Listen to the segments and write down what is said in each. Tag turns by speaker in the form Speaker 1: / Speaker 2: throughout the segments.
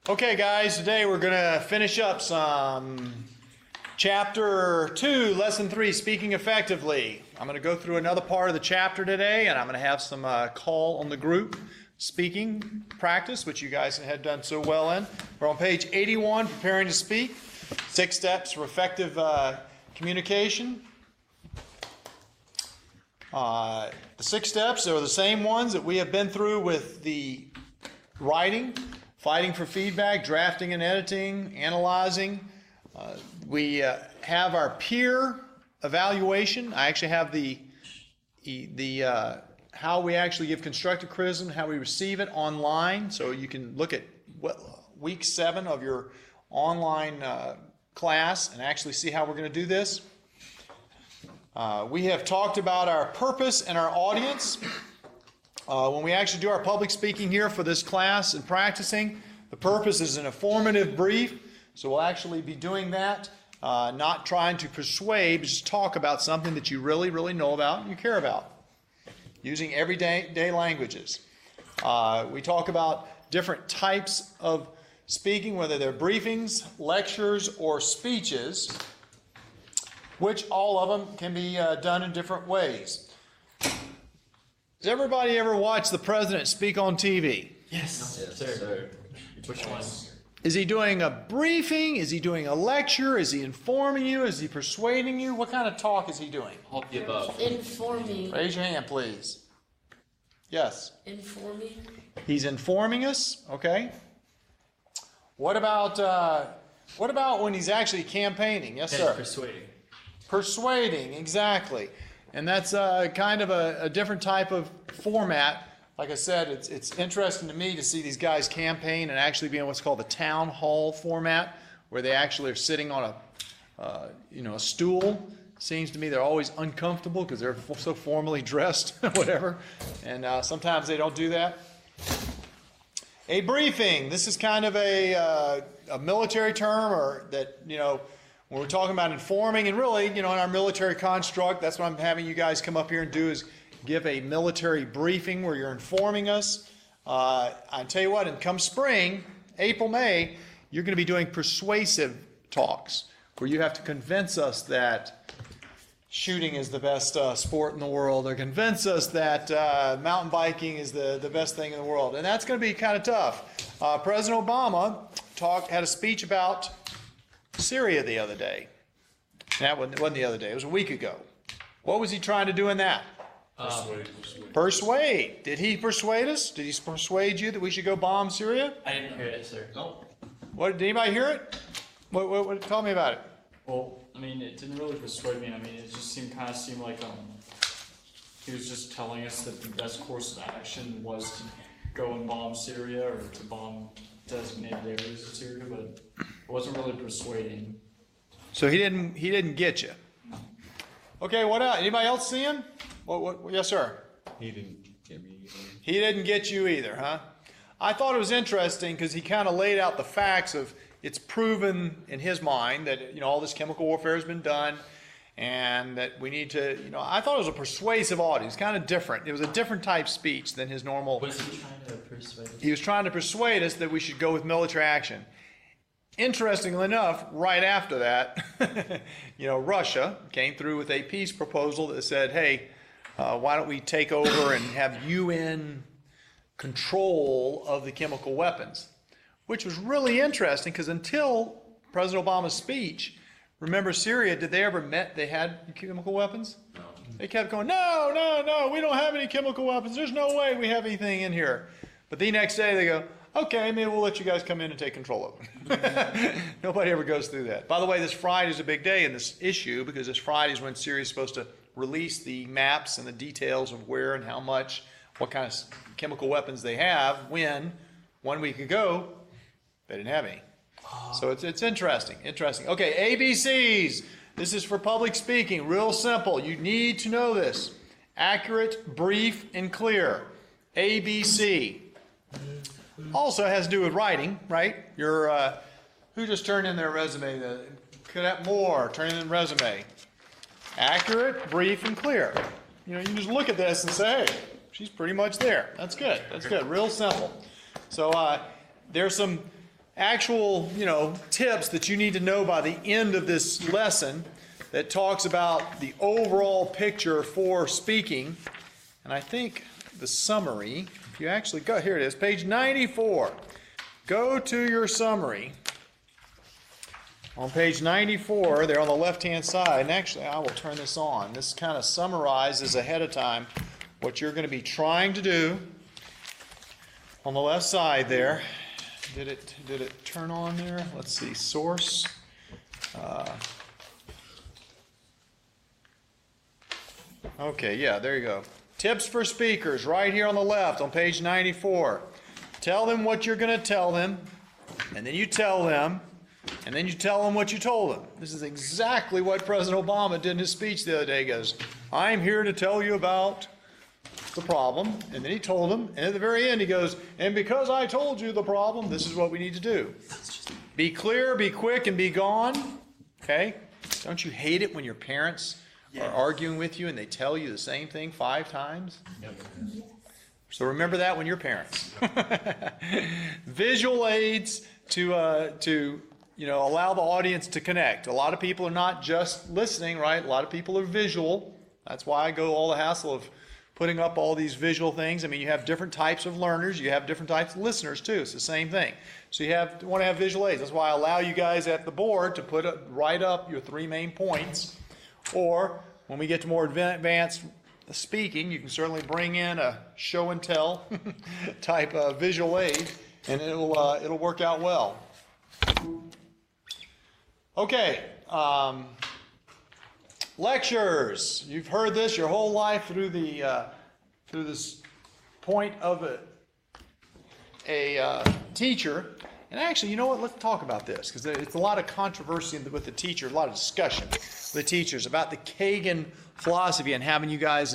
Speaker 1: Okay, guys, today we're going to finish up some Chapter 2, Lesson 3, Speaking Effectively. I'm going to go through another part of the chapter today, and I'm going to have some call on the group speaking practice, which you guys had done so well in. We're on page 81, Preparing to Speak, 6 Steps for Effective Communication. The 6 steps are the same ones that we have been through with the writing, fighting for feedback, drafting and editing, analyzing. We have our peer evaluation. I actually have the how we actually give constructive criticism, how we receive it online. So you can look at week 7 of your online class and actually see how we're going to do this. We have talked about our purpose and our audience. When we actually do our public speaking here for this class and practicing, the purpose is an informative brief. So we'll actually be doing that, not trying to persuade, but just talk about something that you really, really know about and you care about, using everyday languages. We talk about different types of speaking, whether they're briefings, lectures, or speeches, which all of them can be done in different ways. Does everybody ever watch the president speak on TV?
Speaker 2: Yes, sir. Which one?
Speaker 1: Is he doing a briefing? Is he doing a lecture? Is he informing you? Is he persuading you? What kind of talk is he doing?
Speaker 2: All of the above.
Speaker 3: Informing.
Speaker 1: Raise your hand, please. Yes.
Speaker 3: Informing.
Speaker 1: He's informing us. Okay. What about when he's actually campaigning? Yes, sir.
Speaker 2: Persuading.
Speaker 1: Persuading, exactly. And that's kind of a different type of format. Like I said, it's interesting to me to see these guys campaign and actually be in what's called the town hall format, where they actually are sitting on a stool. Seems to me they're always uncomfortable because they're so formally dressed, whatever. And sometimes they don't do that. A briefing. This is kind of a military term, or that, when we're talking about informing, and really, in our military construct, that's what I'm having you guys come up here and do, is give a military briefing where you're informing us. I tell you what, and come spring, April, May, you're going to be doing persuasive talks where you have to convince us that shooting is the best sport in the world, or convince us that mountain biking is the best thing in the world. And that's going to be kind of tough. President Obama had a speech about Syria the other day. That wasn't the other day. It was a week ago. What was he trying to do in that? Persuade. Did he persuade us? Did he persuade you that we should go bomb Syria?
Speaker 2: I didn't hear it, sir. No.
Speaker 1: Did anybody hear it? What? Tell me about it.
Speaker 4: Well, it didn't really persuade me. It just kind of seemed like he was just telling us that the best course of action was to go and bomb Syria, or to bomb designated areas of Syria, but it wasn't really persuading.
Speaker 1: So he didn't get you. Okay, what else? Anybody else see him? Yes, sir.
Speaker 5: He didn't get me either.
Speaker 1: He didn't get you either, huh? I thought it was interesting because he kind of laid out the facts of it's proven in his mind that all this chemical warfare has been done, and that we need to. I thought it was a persuasive audience, kind of different. It was a different type speech than his normal.
Speaker 2: Was he trying to persuade us?
Speaker 1: He was trying to persuade us that we should go with military action. Interestingly enough, right after that, Russia came through with a peace proposal that said, hey, why don't we take over and have UN control of the chemical weapons? Which was really interesting because until President Obama's speech, remember Syria, did they ever admit they had chemical weapons?
Speaker 2: No.
Speaker 1: They kept going, no, we don't have any chemical weapons. There's no way we have anything in here. But the next day they go, okay, maybe we'll let you guys come in and take control of them. Nobody ever goes through that. By the way, this Friday is a big day in this issue because this Friday is when Syria is supposed to release the maps and the details of where and how much, what kind of chemical weapons they have, when 1 week ago they didn't have any. So it's interesting. Okay, ABCs. This is for public speaking. Real simple. You need to know this. Accurate, brief, and clear. ABC. Also has to do with writing, right? Who just turned in their resume? Cadet Moore, turn in a resume. Accurate, brief, and clear. You just look at this and say, hey, she's pretty much there. That's good. Real simple. So there's some actual, tips that you need to know by the end of this lesson that talks about the overall picture for speaking. And I think the summary, if you actually go, here it is, page 94. Go to your summary. On page 94, there on the left-hand side, and actually I will turn this on. This kind of summarizes ahead of time what you're going to be trying to do. On the left side there, did it turn on there? Let's see, source. Okay, yeah, there you go. Tips for speakers, right here on the left on page 94. Tell them what you're going to tell them, and then you tell them, and then you tell them what you told them. This is exactly what President Obama did in his speech the other day. He goes, I'm here to tell you about the problem, and then he told them, and at the very end he goes, and because I told you the problem, this is what we need to do. Be clear, be quick, and be gone. Okay? Don't you hate it when your parents are arguing with you and they tell you the same thing 5 times?
Speaker 2: Yep.
Speaker 1: So remember that when you're parents. Visual aids to allow the audience to connect. A lot of people are not just listening, right? A lot of people are visual. That's why I go all the hassle of putting up all these visual things. I mean, you have different types of learners. You have different types of listeners, too. It's the same thing. So you want to have visual aids. That's why I allow you guys at the board to write up your 3 main points. Or when we get to more advanced speaking, you can certainly bring in a show and tell type of visual aid, and it'll work out well. Okay, lectures. You've heard this your whole life through this point of a teacher. And actually, you know what? Let's talk about this, because it's a lot of controversy with the teacher, a lot of discussion with the teachers about the Kagan philosophy and having you guys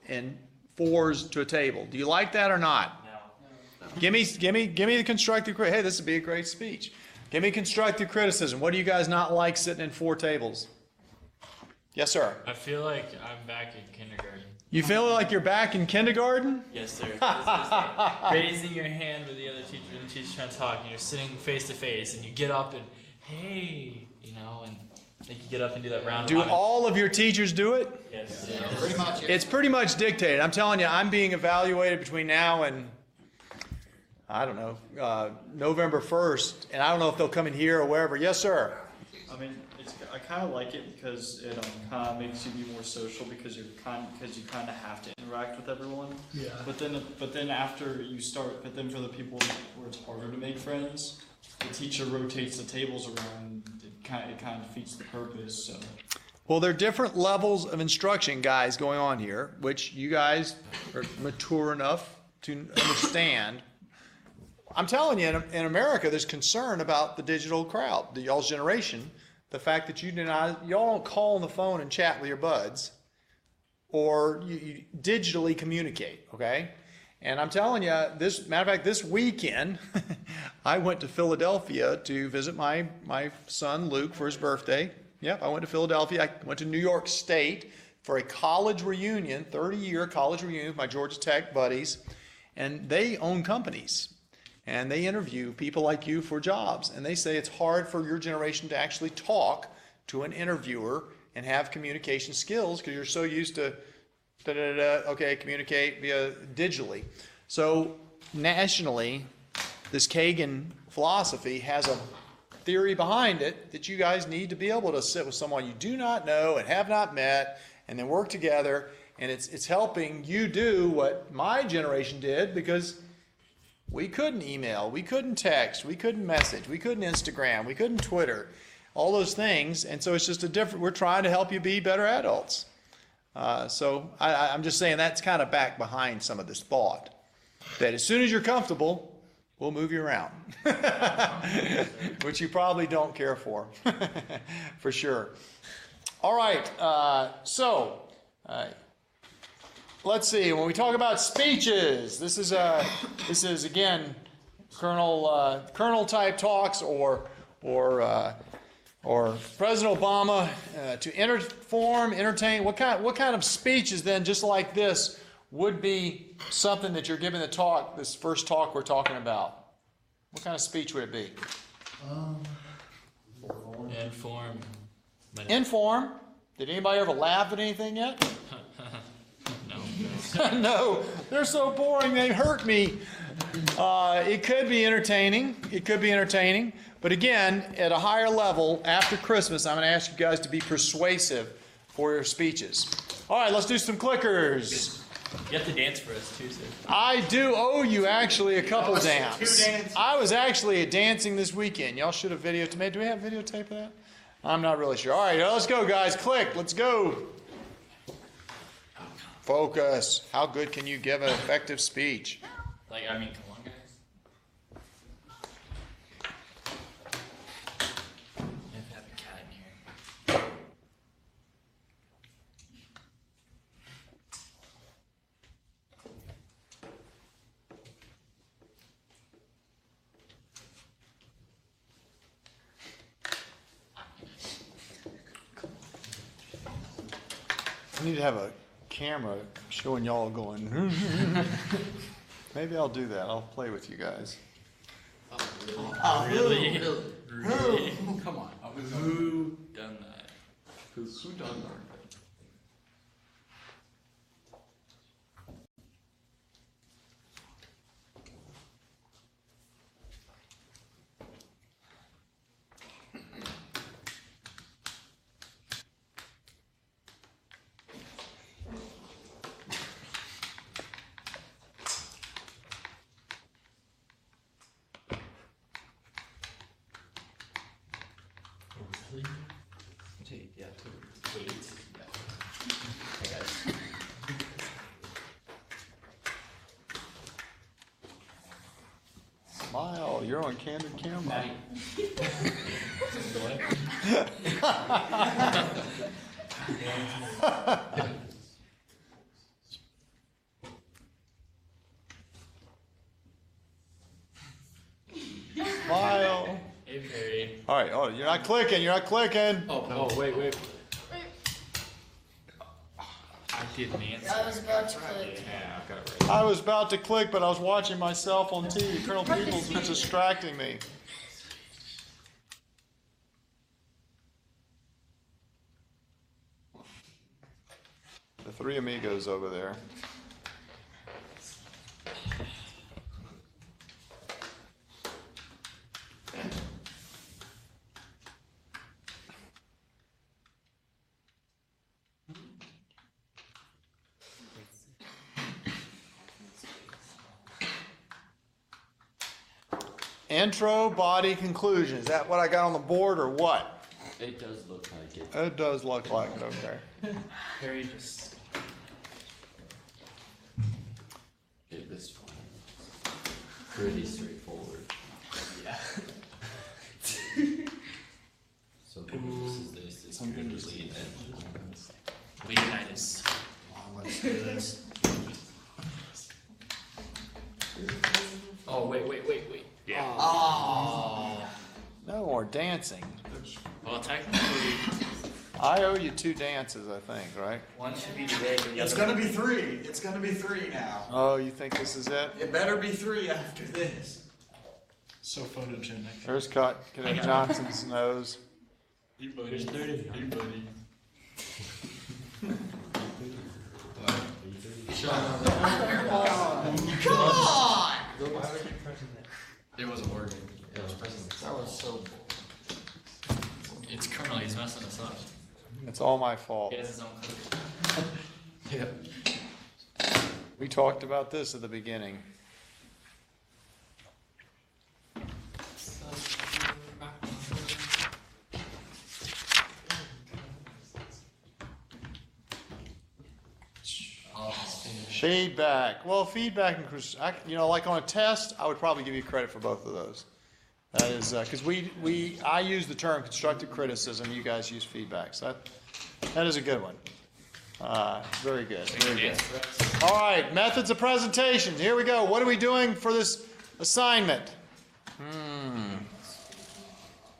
Speaker 1: in 4s to a table. Do you like that or not?
Speaker 2: No.
Speaker 1: Give me the constructive criticism. Hey, this would be a great speech. Give me constructive criticism. What do you guys not like sitting in 4 tables? Yes, sir.
Speaker 2: I feel like I'm back in kindergarten.
Speaker 1: You feel like you're back in kindergarten?
Speaker 2: Yes, sir. It's like raising your hand with the other teacher and the teacher's trying to talk, and you're sitting face to face, and you get up and, hey, and you get up and do that round.
Speaker 1: Do all of your teachers do it?
Speaker 2: Yes.
Speaker 5: Yeah, pretty much.
Speaker 1: It's pretty much dictated. I'm telling you, I'm being evaluated between now and, I don't know, November 1st, and I don't know if they'll come in here or wherever. Yes, sir.
Speaker 4: I mean, I kind of like it because it kind of makes you be more social because you kind of have to interact with everyone.
Speaker 2: Yeah.
Speaker 4: But then after you start, but then for the people where it's harder to make friends, the teacher rotates the tables around. It kind of defeats the purpose. So.
Speaker 1: Well, there are different levels of instruction, guys, going on here, which you guys are mature enough to understand. I'm telling you, in America, there's concern about the digital crowd, y'all's generation. The fact that y'all don't call on the phone and chat with your buds, or you digitally communicate, okay? And I'm telling you, matter of fact, this weekend, I went to Philadelphia to visit my son Luke for his birthday. Yep, I went to Philadelphia. I went to New York State for a college reunion, 30-year college reunion with my Georgia Tech buddies, and they own companies. And they interview people like you for jobs. And they say it's hard for your generation to actually talk to an interviewer and have communication skills because you're so used to, communicate via digitally. So nationally, this Kagan philosophy has a theory behind it that you guys need to be able to sit with someone you do not know and have not met and then work together. And it's helping you do what my generation did, because we couldn't email, we couldn't text, we couldn't message, we couldn't Instagram, we couldn't Twitter, all those things. And so it's just we're trying to help you be better adults. So I'm just saying that's kind of back behind some of this thought, that as soon as you're comfortable, we'll move you around, which you probably don't care for, for sure. All right, let's see. When we talk about speeches, this is again Colonel type talks or President Obama to inform, entertain. What kind of speeches then, just like this, would be something that you're giving the talk, this first talk we're talking about? What kind of speech would it be?
Speaker 2: Inform.
Speaker 1: Inform. Did anybody ever laugh at anything yet?
Speaker 2: No.
Speaker 1: No, they're so boring, they hurt me. It could be entertaining. It could be entertaining. But again, at a higher level, after Christmas, I'm going to ask you guys to be persuasive for your speeches. All right, let's do some clickers.
Speaker 2: You have to dance for us too, sir.
Speaker 1: I do owe you actually a couple dance.
Speaker 3: 2 dances.
Speaker 1: I was actually dancing this weekend. Y'all should have videotaped. Do we have videotape of that? I'm not really sure. All right, let's go, guys. Click. Let's go. Focus. How good can you give an effective speech?
Speaker 2: Like, I mean, come on, guys. You have to have a cat in here.
Speaker 1: I need to have a camera showing y'all going. Maybe I'll do that. I'll play with you guys.
Speaker 3: Oh,
Speaker 2: Really?
Speaker 3: Really? Come on.
Speaker 2: Who done that?
Speaker 5: Because who done that?
Speaker 2: Yeah. Wait. Hey guys.
Speaker 1: Smile. You're on candid camera. Smile.
Speaker 2: Hey, Perry.
Speaker 1: All right. Oh, you're not clicking. You're not clicking.
Speaker 2: Oh, wait. I didn't answer.
Speaker 6: I was about to click.
Speaker 2: Yeah, I've got it right.
Speaker 1: I was about to click, but I was watching myself on TV. Colonel Peoples was distracting me. The three amigos over there. Intro, body, conclusion. Is that what I got on the board or what?
Speaker 5: It does look like it.
Speaker 1: It does look like it, okay.
Speaker 2: Perry just.
Speaker 5: It was fine. Pretty straightforward.
Speaker 2: Yeah.
Speaker 5: So this is something to lead
Speaker 2: Leonidas.
Speaker 3: Let's do this.
Speaker 2: Oh, wait. Yeah.
Speaker 3: Oh.
Speaker 1: No more dancing.
Speaker 2: Well, technically,
Speaker 1: I owe you 2 dances, I think, right?
Speaker 2: one should be today, but the
Speaker 3: It's
Speaker 2: other.
Speaker 3: gonna be 3. It's gonna be 3 now.
Speaker 1: Oh, you think this is it?
Speaker 3: It better be 3 after this.
Speaker 4: So photogenic.
Speaker 1: There's Cadet Johnson's nose.
Speaker 4: Hey buddy. Hey buddy.
Speaker 3: Come on!
Speaker 5: It wasn't working. It was pressing.
Speaker 3: That was so.
Speaker 2: It's Colonel, he's messing us up.
Speaker 1: It's all my fault.
Speaker 2: He has his own code.
Speaker 5: Yep.
Speaker 1: We talked about this at the beginning. Feedback. Well, feedback and like on a test, I would probably give you credit for both of those. That is because I use the term constructive criticism. You guys use feedback. So that is a good one. Very good. Very good. All right. Methods of presentation. Here we go. What are we doing for this assignment?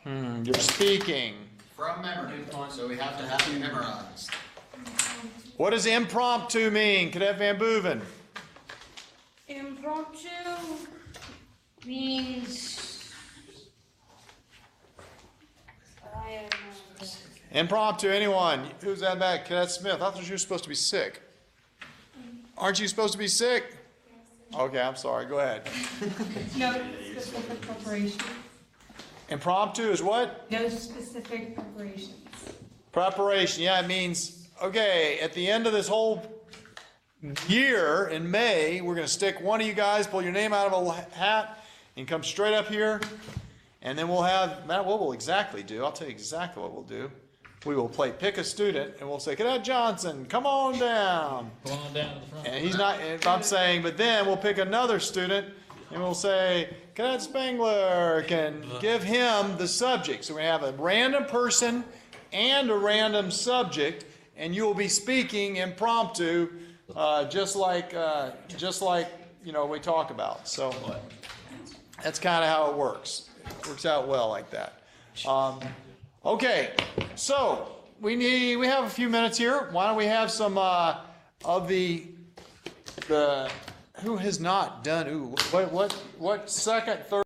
Speaker 1: You're speaking.
Speaker 3: From memory. So we have to have it memorized.
Speaker 1: What does impromptu mean? Cadet Van Boeven.
Speaker 6: Impromptu Means. I have no idea.
Speaker 1: Impromptu, anyone? Who's that back? Cadet Smith, I thought you were supposed to be sick. Aren't you supposed to be sick? Okay, I'm sorry. Go ahead.
Speaker 7: No specific preparation.
Speaker 1: Impromptu is what?
Speaker 7: No specific preparations.
Speaker 1: Preparation. Yeah, it means, okay, at the end of this whole year in May, we're going to stick one of you guys, pull your name out of a hat, and come straight up here. And then we'll have, Matt, what we'll exactly do, I'll tell you exactly what we'll do. We will play pick a student, and we'll say, Cadet Johnson, come on down.
Speaker 2: Come on down to the front.
Speaker 1: And he's not, if I'm saying, but then we'll pick another student, and we'll say, Cadet Spangler, can give him the subject. So we have a random person and a random subject, and you will be speaking impromptu, just like we talk about. So that's kind of how it works. It works out well like that. Okay, so we have a few minutes here. Why don't we have some of the who has not done what second, third.